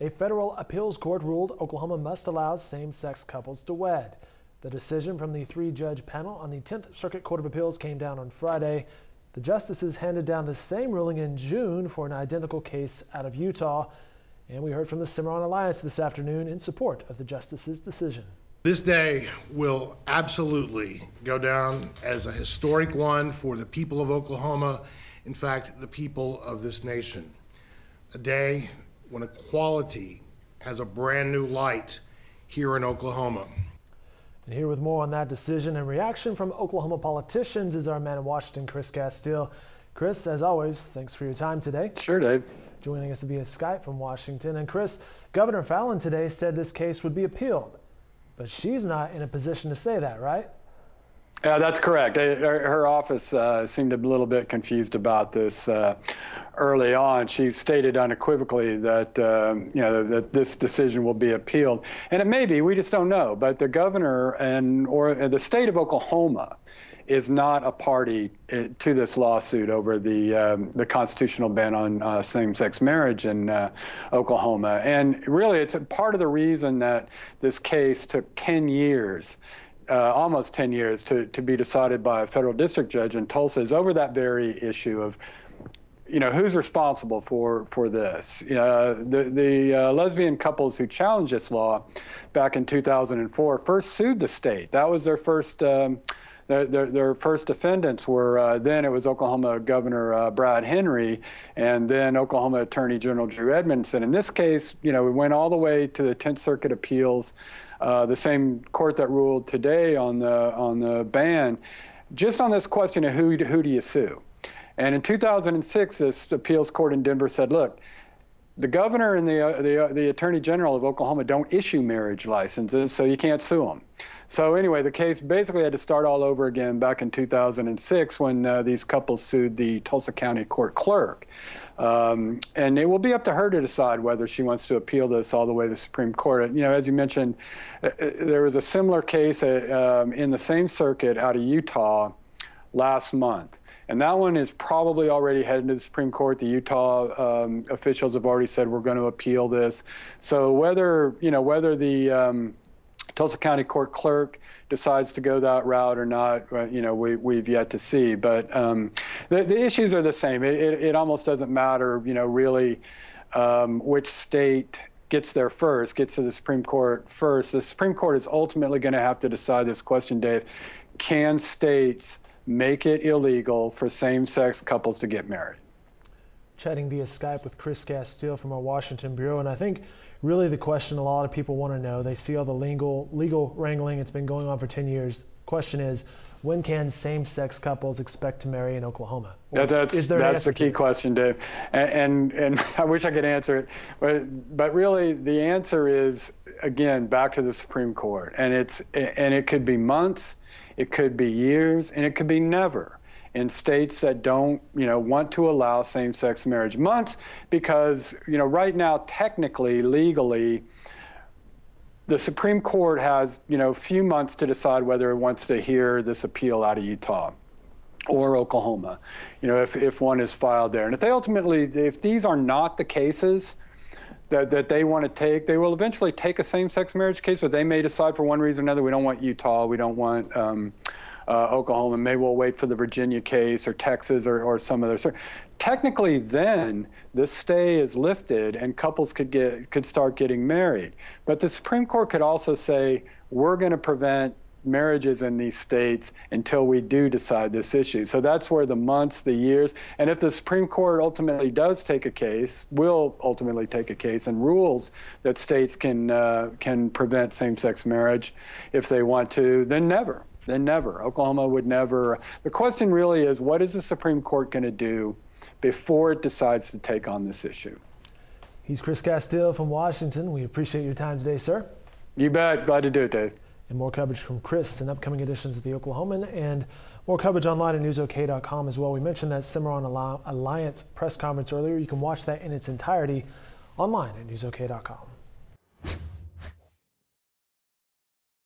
A federal appeals court ruled Oklahoma must allow same-sex couples to wed. The decision from the three-judge panel on the 10th Circuit Court of Appeals came down on Friday. The justices handed down the same ruling in June for an identical case out of Utah. And we heard from the Cimarron Alliance this afternoon in support of the justices' decision. This day will absolutely go down as a historic one for the people of Oklahoma, in fact, the people of this nation. A day when equality has a brand new light here in Oklahoma. And here with more on that decision and reaction from Oklahoma politicians is our man in Washington, Chris Castile. Chris, as always, thanks for your time today. Sure, Dave. Joining us via Skype from Washington. And Chris, Governor Fallin today said this case would be appealed, but she's not in a position to say that, right? Yeah, that's correct. Her office seemed a little bit confused about this early on. She stated unequivocally that that this decision will be appealed, and it may be. We just don't know. But the governor or the state of Oklahoma is not a party to this lawsuit over the constitutional ban on same-sex marriage in Oklahoma. And really, it's a part of the reason that this case took 10 years. Almost 10 years to be decided by a federal district judge in Tulsa is over that very issue of, who's responsible for this. The lesbian couples who challenged this law back in 2004 first sued the state. That was their first. Their first defendants were then it was Oklahoma Governor Brad Henry, and then Oklahoma Attorney General Drew Edmondson. In this case, we went all the way to the 10th Circuit Appeals. The same court that ruled today on the ban, just on this question of who do you sue. And in 2006, this appeals court in Denver said, look, the governor and the attorney general of Oklahoma don't issue marriage licenses, so you can't sue them. So anyway, the case basically had to start all over again back in 2006 when these couples sued the Tulsa County Court clerk. And it will be up to her to decide whether she wants to appeal this all the way to the Supreme Court. As you mentioned, there was a similar case in the same circuit out of Utah last month. And that one is probably already headed to the Supreme Court. The Utah officials have already said we're going to appeal this. So whether the Tulsa County Court clerk decides to go that route or not, we've yet to see. But the issues are the same. It almost doesn't matter, really, which state gets there first, gets to the Supreme Court first. The Supreme Court is ultimately going to have to decide this question, Dave. Can states make it illegal for same-sex couples to get married? Chatting via Skype with Chris Castile from our Washington bureau, and I think really the question a lot of people want to know, they see all the legal wrangling, it's been going on for 10 years. Question is, when can same-sex couples expect to marry in Oklahoma? That's the key question, Dave. And I wish I could answer it, but really the answer is, again, back to the Supreme Court. And it could be months, it could be years, and it could be never in states that don't, want to allow same-sex marriage. Months because, right now, technically, legally, the Supreme Court has, a few months to decide whether it wants to hear this appeal out of Utah or Oklahoma, if one is filed there. And if these are not the cases that they want to take, they will eventually take a same-sex marriage case, but they may decide for one reason or another, we don't want Utah, we don't want Oklahoma, maybe we'll wait for the Virginia case or Texas or some other. Technically then, this stay is lifted and couples could start getting married. But the Supreme Court could also say, we're going to prevent marriages in these states until we do decide this issue. So that's where the months, the years, and if the Supreme Court ultimately does take a case, will ultimately take a case and rules that states can prevent same-sex marriage if they want to, then never. Oklahoma would never. The question really is, what is the Supreme Court going to do before it decides to take on this issue? He's Chris Castile from Washington. We appreciate your time today, sir. You bet. Glad to do it, Dave. And more coverage from Chris in upcoming editions of the Oklahoman and more coverage online at newsok.com as well. We mentioned that Cimarron Alliance press conference earlier. You can watch that in its entirety online at newsok.com.